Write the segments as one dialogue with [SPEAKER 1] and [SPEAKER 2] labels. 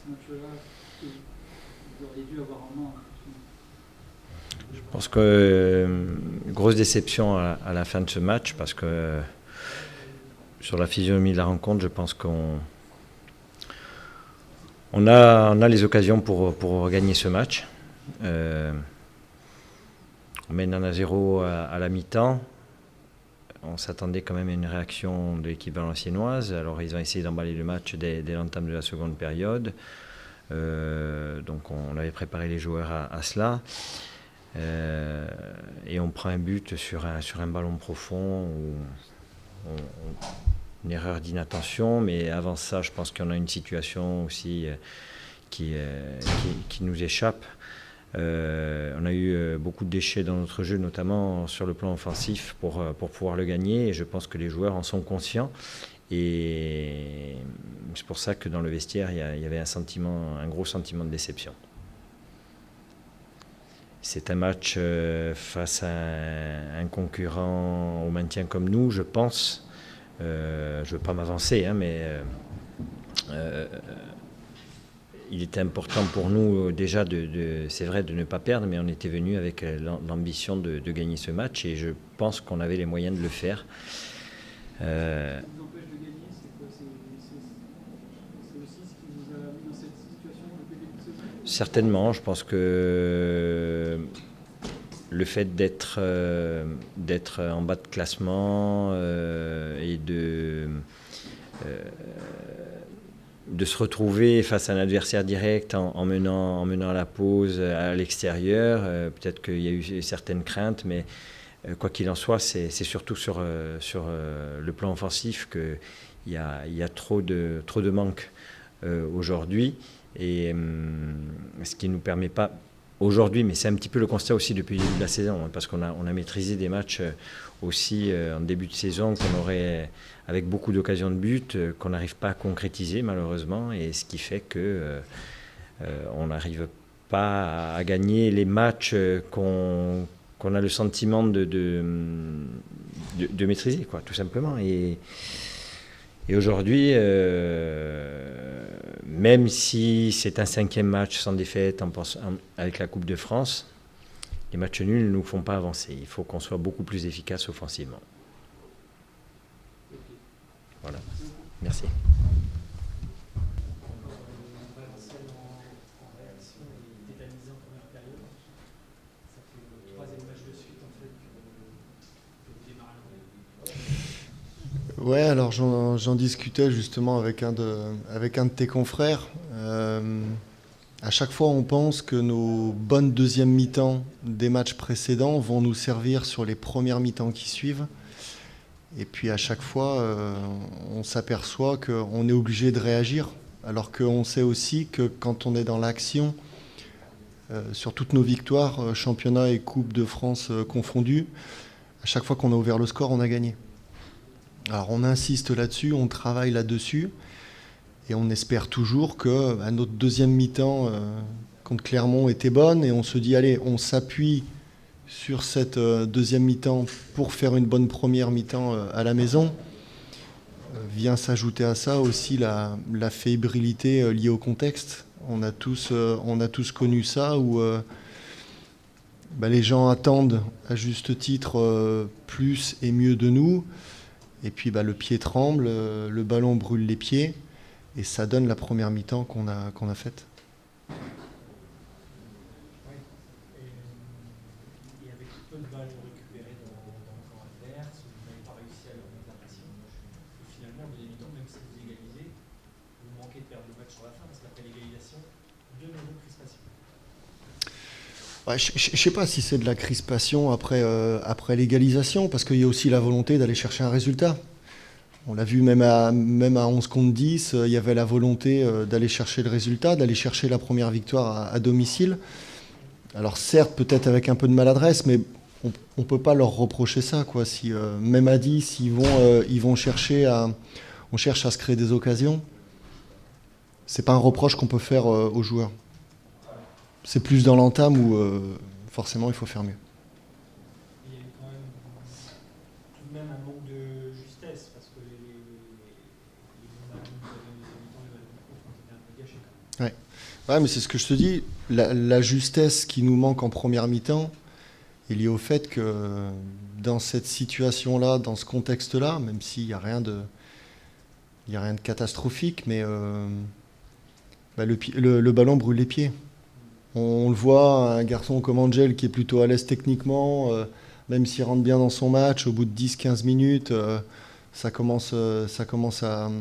[SPEAKER 1] match-là que vous auriez dû avoir en main?
[SPEAKER 2] Je pense que grosse déception à la fin de ce match parce que sur la physionomie de la rencontre, je pense on a les occasions pour gagner ce match. On mène 1-0 à la mi-temps. On s'attendait quand même à une réaction de l'équipe valenciennoise. Alors ils ont essayé d'emballer le match dès l'entame de la seconde période. Donc on avait préparé les joueurs à cela. Et on prend un but sur un ballon profond où une erreur d'inattention, mais avant ça, je pense qu'on a une situation aussi qui nous échappe. On a eu beaucoup de déchets dans notre jeu, notamment sur le plan offensif, pour pouvoir le gagner, et je pense que les joueurs en sont conscients. Et c'est pour ça que dans le vestiaire, il y avait un gros sentiment de déception. C'est un match face à un concurrent au maintien comme nous, je pense. Je ne veux pas m'avancer, mais il était important pour nous déjà, c'est vrai, de ne pas perdre, mais on était venu avec l'ambition de gagner ce match et je pense qu'on avait les moyens de le faire.
[SPEAKER 1] Ce qui vous empêche de gagner, c'est quoi? C'est aussi ce qui vous a mis dans cette situation depuis le début de saison?
[SPEAKER 2] Certainement, je pense que le fait d'être en bas de classement et de se retrouver face à un adversaire direct en menant à la pause à l'extérieur, peut-être qu'il y a eu certaines craintes, mais quoi qu'il en soit, c'est surtout sur le plan offensif qu'il y a trop de manques aujourd'hui, et ce qui ne nous permet pas aujourd'hui, mais c'est un petit peu le constat aussi depuis le début de la saison, parce qu'on a maîtrisé des matchs aussi en début de saison qu'on aurait, avec beaucoup d'occasions de but, qu'on n'arrive pas à concrétiser malheureusement, et ce qui fait que on n'arrive pas à gagner les matchs qu'on a le sentiment de maîtriser, quoi, tout simplement. Et aujourd'hui, même si c'est un 5e match sans défaite avec la Coupe de France, les matchs nuls ne nous font pas avancer. Il faut qu'on soit beaucoup plus efficace offensivement. Voilà. Merci.
[SPEAKER 3] Ouais, alors j'en discutais justement avec un de tes confrères. À chaque fois, on pense que nos bonnes deuxièmes mi-temps des matchs précédents vont nous servir sur les premières mi-temps qui suivent. Et puis à chaque fois, on s'aperçoit qu'on est obligé de réagir, alors qu'on sait aussi que quand on est dans l'action, sur toutes nos victoires, championnat et Coupe de France confondus, à chaque fois qu'on a ouvert le score, on a gagné. Alors on insiste là-dessus, on travaille là-dessus, et on espère toujours que notre deuxième mi-temps contre Clermont était bonne, et on se dit, allez, on s'appuie sur cette deuxième mi-temps pour faire une bonne première mi-temps à la maison. Vient s'ajouter à ça aussi la fébrilité liée au contexte. On a tous connu ça, où les gens attendent à juste titre plus et mieux de nous. Et puis le pied tremble, le ballon brûle les pieds, et ça donne la première mi-temps qu'on a faite.
[SPEAKER 4] Et avec peu de ballons récupérés dans le camp adverse, vous n'avez pas réussi à leur mettre la pression. Et finalement, en deuxième mi-temps, même si vous égalisez, vous manquez de perdre le match sur la fin, parce qu'après l'égalisation, de nouveau crispation.
[SPEAKER 3] Ouais, je ne sais pas si c'est de la crispation après l'égalisation, parce qu'il y a aussi la volonté d'aller chercher un résultat. On l'a vu même à 11 contre 10, il y avait la volonté d'aller chercher le résultat, d'aller chercher la première victoire à domicile. Alors certes, peut-être avec un peu de maladresse, mais on ne peut pas leur reprocher ça, quoi. Si, même à 10, on cherche à se créer des occasions. C'est pas un reproche qu'on peut faire aux joueurs. C'est plus dans l'entame où forcément il faut faire mieux.
[SPEAKER 4] Il y a eu quand même tout de même un manque de justesse, parce que les bons ballons que vous avez en deuxième mi-temps, les ballons courts, ont été un peu gâchés quand même.
[SPEAKER 3] Ouais. Ouais, mais c'est ce que je te dis. La justesse qui nous manque en première mi-temps est liée au fait que dans cette situation-là, dans ce contexte-là, même s'il n'y a rien de, il y a rien de catastrophique, mais le ballon brûle les pieds. On le voit, un garçon comme Angel qui est plutôt à l'aise techniquement, même s'il rentre bien dans son match, au bout de 10-15 minutes, ça commence à...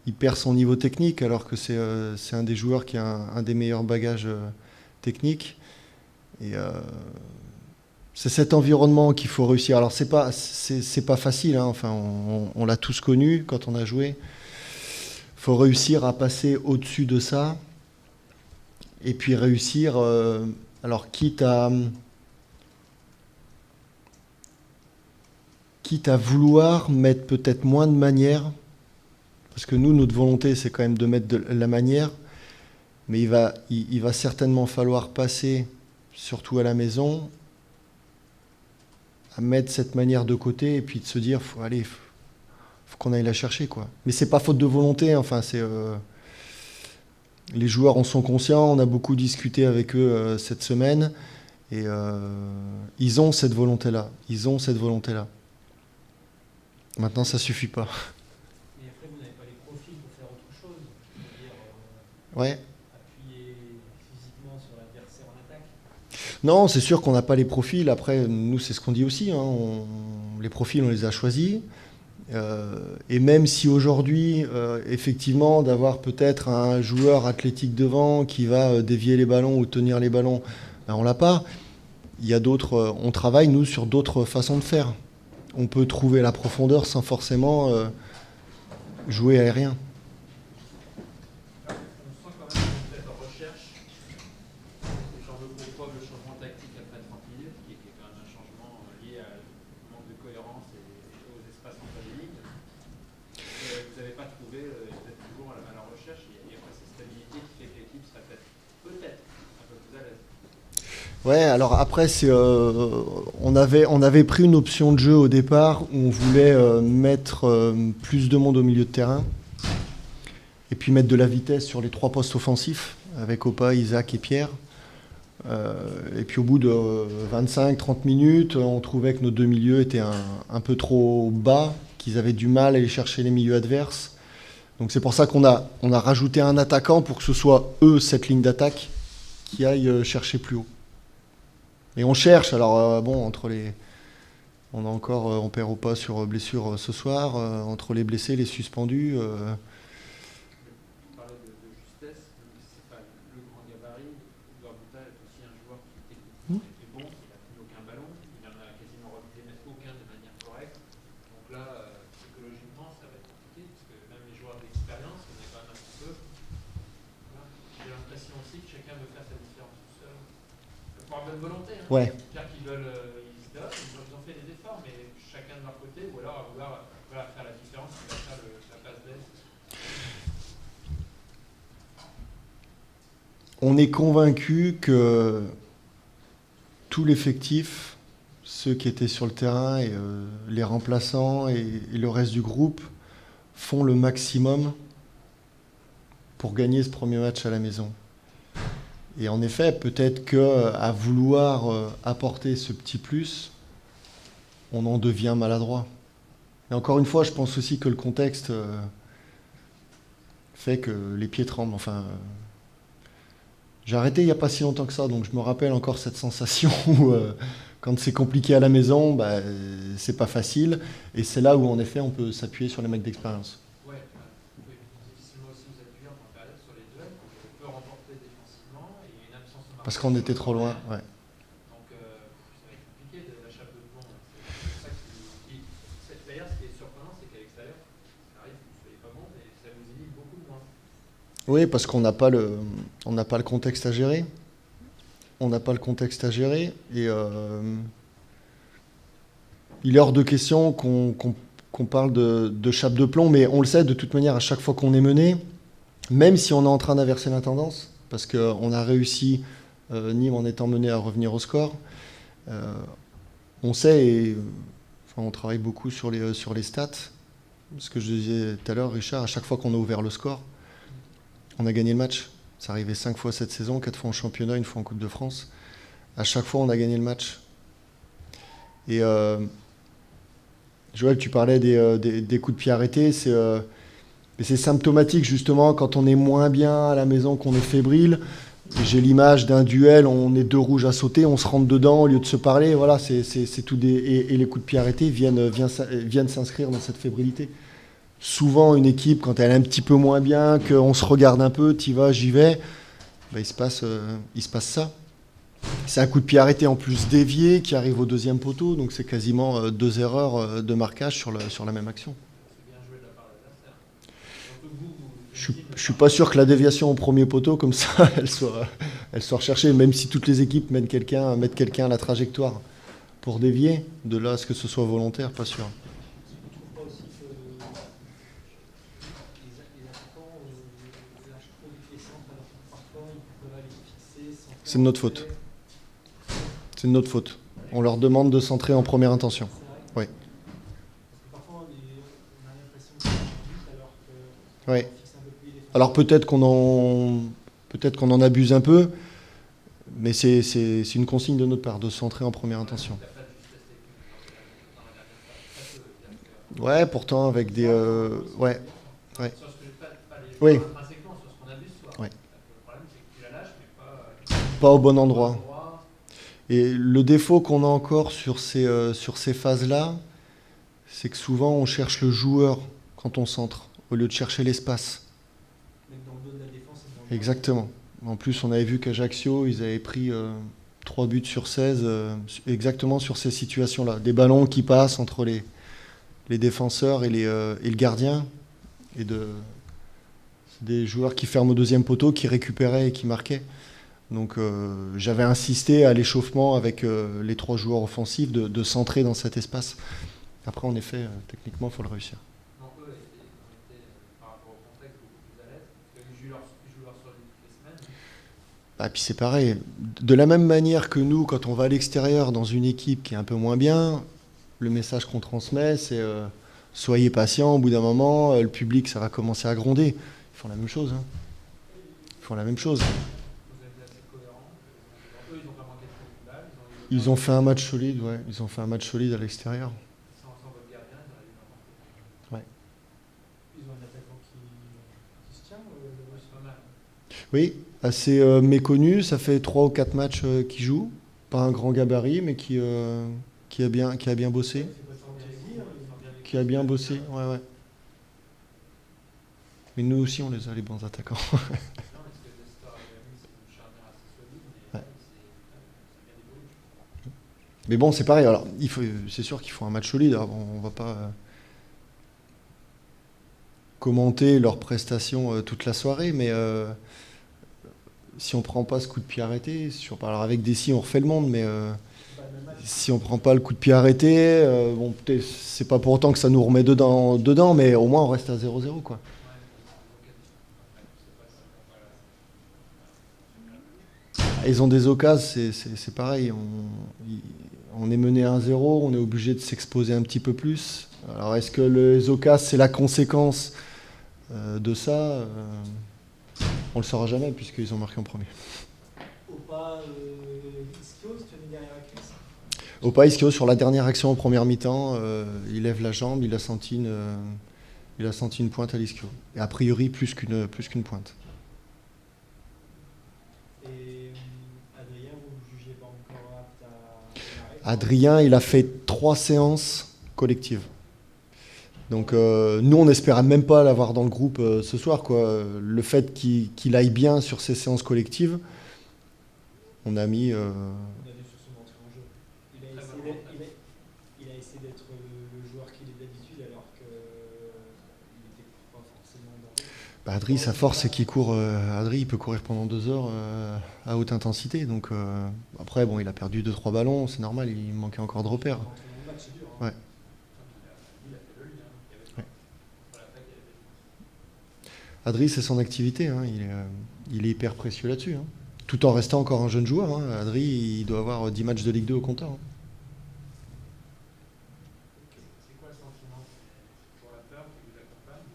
[SPEAKER 3] il perd son niveau technique alors que c'est un des joueurs qui a un des meilleurs bagages techniques. Et c'est cet environnement qu'il faut réussir. Alors c'est pas facile, hein. Enfin, on l'a tous connu quand on a joué. Il faut réussir à passer au-dessus de ça et puis réussir, alors quitte à vouloir mettre peut-être moins de manière, parce que nous, notre volonté, c'est quand même de mettre de la manière, mais il va certainement falloir passer, surtout à la maison, à mettre cette manière de côté et puis de se dire, faut qu'on aille la chercher, quoi. Mais c'est pas faute de volonté, enfin, les joueurs en sont conscients, on a beaucoup discuté avec eux cette semaine, et ils ont cette volonté-là. Maintenant, ça suffit pas.
[SPEAKER 4] Et après, vous n'avez pas les profils pour faire autre chose, c'est-à-dire
[SPEAKER 3] Ouais.
[SPEAKER 4] appuyer physiquement sur l'adversaire en attaque.
[SPEAKER 3] Non, c'est sûr qu'on n'a pas les profils. Après, nous, c'est ce qu'on dit aussi, hein. Les profils, on les a choisis. Et même si aujourd'hui, effectivement, d'avoir peut-être un joueur athlétique devant qui va dévier les ballons ou tenir les ballons, ben, on l'a pas. Il y a d'autres. On travaille, nous, sur d'autres façons de faire. On peut trouver la profondeur sans forcément jouer aérien.
[SPEAKER 5] On sent quand même que vous êtes en recherche. J'en veux pour preuve le changement tactique après 30 minutes, qui est quand même un changement lié à manque de cohérence et aux espaces entre les lignes. Vous n'avez pas trouvé, vous êtes toujours à la recherche, il n'y a pas cette stabilité qui fait que l'équipe sera peut-être un peu plus à l'aise.
[SPEAKER 3] Ouais, alors après, on avait pris une option de jeu au départ où on voulait mettre plus de monde au milieu de terrain et puis mettre de la vitesse sur les 3 postes offensifs avec Opa, Isaac et Pierre. Et puis au bout de 25-30 minutes, on trouvait que nos 2 milieux étaient un peu trop bas, qu'ils avaient du mal à aller chercher les milieux adverses. Donc c'est pour ça qu'on a rajouté un attaquant pour que ce soit eux, cette ligne d'attaque, qui aille chercher plus haut. Et on cherche, alors bon, on perd au pas sur blessure ce soir, entre les blessés, les suspendus.
[SPEAKER 5] Vous parlez de justesse, même si ce n'est pas le grand gabarit. Douarbouta est aussi un joueur qui techniquement est bon, il n'a plus aucun ballon, il n'en a quasiment remonté aucun de manière correcte. Donc là, psychologiquement, ça va être compliqué, parce que même les joueurs d'expérience, on est quand même un petit peu. Voilà. J'ai l'impression aussi que chacun veut faire sa différence tout seul. Par bonne volonté, hein.
[SPEAKER 3] Ouais.
[SPEAKER 5] C'est-à-dire qu'ils veulent, ils ont fait des efforts, mais chacun de leur côté, ou alors à vouloir faire la différence, qui va faire la passe d'aise.
[SPEAKER 3] On est convaincu que tout l'effectif, ceux qui étaient sur le terrain et les remplaçants et le reste du groupe, font le maximum pour gagner ce premier match à la maison. Et en effet, peut-être qu'à vouloir apporter ce petit plus, on en devient maladroit. Et encore une fois, je pense aussi que le contexte fait que les pieds tremblent. Enfin, j'ai arrêté il n'y a pas si longtemps que ça, donc je me rappelle encore cette sensation où quand c'est compliqué à la maison, bah, c'est pas facile. Et c'est là où en effet on peut s'appuyer sur les mecs d'expérience.
[SPEAKER 5] Ouais, vous pouvez difficilement aussi vous appuyer en période sur les duels, quand on peut remporter défensivement et une absence de marque.
[SPEAKER 3] Parce qu'on était trop loin, ouais.
[SPEAKER 5] Donc ça va être compliqué de la chape de plomb. C'est ça qui. D'ailleurs, ce qui est surprenant, c'est qu'à l'extérieur, ça arrive que vous ne soyez pas bon, mais ça vous inhibe beaucoup moins.
[SPEAKER 3] Oui, parce qu'on n'a pas le contexte à gérer. Et il est hors de question qu'on parle de chape de plomb, mais on le sait de toute manière à chaque fois qu'on est mené, même si on est en train d'inverser la tendance, parce qu'on a réussi, Nîmes en étant mené, à revenir au score. On sait, et on travaille beaucoup sur les stats, ce que je disais tout à l'heure, Richard, à chaque fois qu'on a ouvert le score, on a gagné le match. C'est arrivé 5 fois cette saison, 4 fois en championnat, 1 fois en Coupe de France. À chaque fois, on a gagné le match. Et Joël, tu parlais des coups de pied arrêtés. C'est symptomatique, justement, quand on est moins bien à la maison, qu'on est fébrile. J'ai l'image d'un duel, on est 2 rouges à sauter, on se rentre dedans au lieu de se parler. Voilà, c'est tout et les coups de pied arrêtés viennent s'inscrire dans cette fébrilité. Souvent, une équipe, quand elle est un petit peu moins bien, qu'on se regarde un peu, t'y vas, j'y vais, ben, il se passe ça. C'est un coup de pied arrêté en plus dévié qui arrive au 2e poteau, donc c'est quasiment 2 erreurs de marquage sur la même action.
[SPEAKER 5] C'est bien joué de la part de l'adversaire. Surtout que
[SPEAKER 3] Je suis pas sûr que la déviation au 1er poteau, comme ça, elle soit recherchée, même si toutes les équipes mettent quelqu'un à la trajectoire pour dévier. De là à ce que ce soit volontaire, pas sûr.
[SPEAKER 4] Je trouve pas aussi que les attaquants lâchent trop vite les centres, alors que parfois ils peuvent aller fixer sans faire
[SPEAKER 3] C'est de notre faute. C'est de notre faute. On leur demande de centrer en première intention.
[SPEAKER 4] C'est vrai.
[SPEAKER 3] Oui.
[SPEAKER 4] Parce que parfois on a l'impression que c'est vite alors que
[SPEAKER 3] Oui.
[SPEAKER 4] on fixe un peu plus les défenseurs.
[SPEAKER 3] Alors peut-être qu'on en abuse un peu, mais c'est une consigne de notre part de centrer en première intention.
[SPEAKER 5] il n'y a pas de justesse technique dans la dernière phase.
[SPEAKER 3] Ouais, pourtant avec des ouais. Ouais.
[SPEAKER 5] Sur ce que pas les
[SPEAKER 3] Oui.
[SPEAKER 5] joueurs intrinsèquement, sur ce qu'on abuse, soit.
[SPEAKER 3] Ouais.
[SPEAKER 5] Le problème, c'est que tu la lâches, mais pas
[SPEAKER 3] Pas au bon endroit.
[SPEAKER 5] endroit.
[SPEAKER 3] Et le défaut qu'on a encore sur ces phases-là, c'est que souvent on cherche le joueur quand on centre, au lieu de chercher l'espace.
[SPEAKER 4] Même dans le dos de la défense et dans le
[SPEAKER 3] Exactement. En plus, on avait vu qu'Ajaccio, ils avaient pris 3 buts sur 16 exactement sur ces situations-là. Des ballons qui passent entre les défenseurs et le gardien. Et des joueurs qui ferment au 2e poteau, qui récupéraient et qui marquaient. Donc j'avais insisté à l'échauffement avec les 3 joueurs offensifs de centrer dans cet espace. Après, en effet, techniquement, il faut le réussir.
[SPEAKER 5] Non, eux étaient, par rapport au contexte, beaucoup plus à l'aise. Parce qu'ils jouent leur solide toutes les semaines.
[SPEAKER 3] Ah, puis c'est pareil. De la même manière que nous, quand on va à l'extérieur dans une équipe qui est un peu moins bien, le message qu'on transmet, c'est soyez patient, au bout d'un moment, le public, ça va commencer à gronder. Ils font la même chose. Hein. Ils font la même chose.
[SPEAKER 5] Vous avez été assez cohérents. Eux, ils ont pas manqué de faire une balle.
[SPEAKER 3] Ils ont fait un match solide, ouais. Ils ont fait un match solide à l'extérieur.
[SPEAKER 5] Sans votre gardien, ils auraient dû leur marquer.
[SPEAKER 4] Ils ont un attaquant qui se tient, le Russe.
[SPEAKER 5] Pas mal.
[SPEAKER 3] Oui, assez méconnu. Ça fait 3 ou 4 matchs qu'il joue. Pas un grand gabarit, mais qui a bien bossé. Qui a bien bossé, ouais. Mais nous aussi, on les a, les bons attaquants.
[SPEAKER 5] Non, parce que Destor et Rémi, c'est une charnière assez solide, mais
[SPEAKER 3] Ouais.
[SPEAKER 5] c'est bien évolué.
[SPEAKER 3] Mais bon, c'est pareil. Alors, c'est sûr qu'il faut un match solide. Alors, on va pas commenter leurs prestations toute la soirée, mais si on prend pas ce coup de pied arrêté, alors avec Dessy, on refait le monde, mais si on prend pas le coup de pied arrêté, bon, peut-être c'est pas pour autant que ça nous remet dedans, mais au moins on reste à 0-0, quoi. Ils ont des occasions, c'est pareil. On est mené 1-0, on est obligé de s'exposer un petit peu plus. Alors est-ce que les occasions, c'est la conséquence de ça on le saura jamais puisqu'ils ont marqué en premier.
[SPEAKER 4] Opa, Ischio, si tu as mis derrière la cuisse.
[SPEAKER 3] Opa Ischio, sur la dernière action en première mi-temps, il lève la jambe, il a senti une pointe à l'Ischio. Et a priori plus qu'une pointe.
[SPEAKER 4] Et Adrien, vous ne jugez pas encore apte à démarrer?
[SPEAKER 3] Adrien, il a fait 3 séances collectives. Donc nous, on n'espérait même pas l'avoir dans le groupe ce soir, quoi. Le fait qu'il aille bien sur ces séances collectives, on a mis...
[SPEAKER 4] On a vu sur son entrée en jeu. Il a essayé d'être le joueur qu'il est d'habitude alors qu'il n'était pas forcément dans
[SPEAKER 3] Adri, sa force, c'est qu'il court. Adri, il peut courir pendant 2 heures à haute intensité. Donc après, bon, il a perdu 2-3 ballons, c'est normal, il manquait encore de repères.
[SPEAKER 4] le match, c'est dur. Hein.
[SPEAKER 3] Ouais.
[SPEAKER 5] Il a fait le lien.
[SPEAKER 3] Ouais.
[SPEAKER 5] Sur l'attaque, il y avait
[SPEAKER 3] Adri, c'est son activité, hein, il est hyper précieux là-dessus. Hein. Tout en restant encore un jeune joueur. Hein. Adri, il doit avoir 10 matchs de Ligue 2 au compteur. Hein.
[SPEAKER 5] C'est quoi le sentiment? C'est pour la peur qui vous accompagne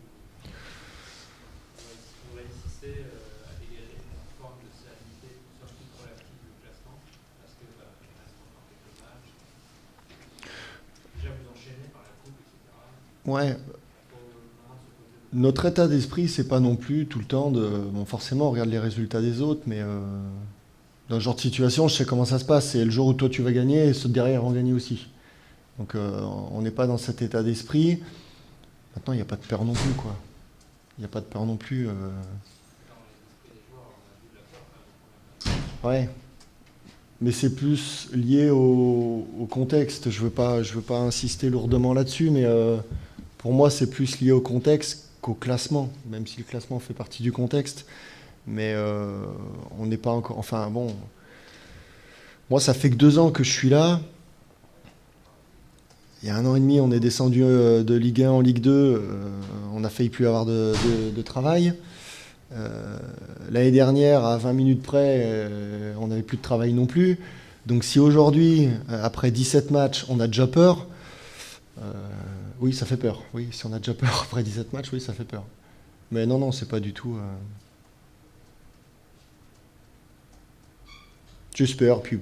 [SPEAKER 5] ou vous réussissez à dégager?
[SPEAKER 3] Ouais. Notre état d'esprit, c'est pas non plus tout le temps de. Bon, forcément, on regarde les résultats des autres, mais dans ce genre de situation, je sais comment ça se passe. C'est le jour où toi tu vas gagner et ceux derrière vont gagner aussi. Donc on n'est pas dans cet état d'esprit. Maintenant, il n'y a pas de peur non plus, quoi. Il n'y a pas de peur non plus. Ouais. Mais c'est plus lié au contexte. Je veux pas insister lourdement là-dessus, mais pour moi, c'est plus lié au contexte qu'au classement, même si le classement fait partie du contexte. Mais on n'est pas encore. Enfin bon, moi, ça fait que 2 ans que je suis là. Il y a 1 an et demi, on est descendu de Ligue 1 en Ligue 2. On a failli plus avoir de travail. L'année dernière, à 20 minutes près, on n'avait plus de travail non plus. Donc si aujourd'hui, après 17 matchs, on a déjà peur, oui, ça fait peur. Oui, si on a déjà peur après 17 matchs, oui, ça fait peur. Mais non, c'est pas du tout... J'espère. Puis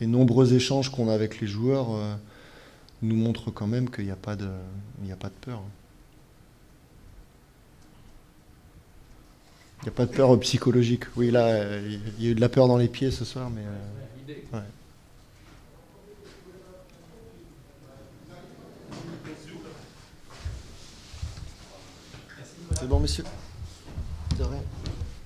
[SPEAKER 3] les nombreux échanges qu'on a avec les joueurs nous montrent quand même qu'il n'y a pas de peur. Il n'y a pas de peur psychologique. Oui, là, il y a eu de la peur dans les pieds ce soir, mais... ouais. C'est bon, monsieur. De rien.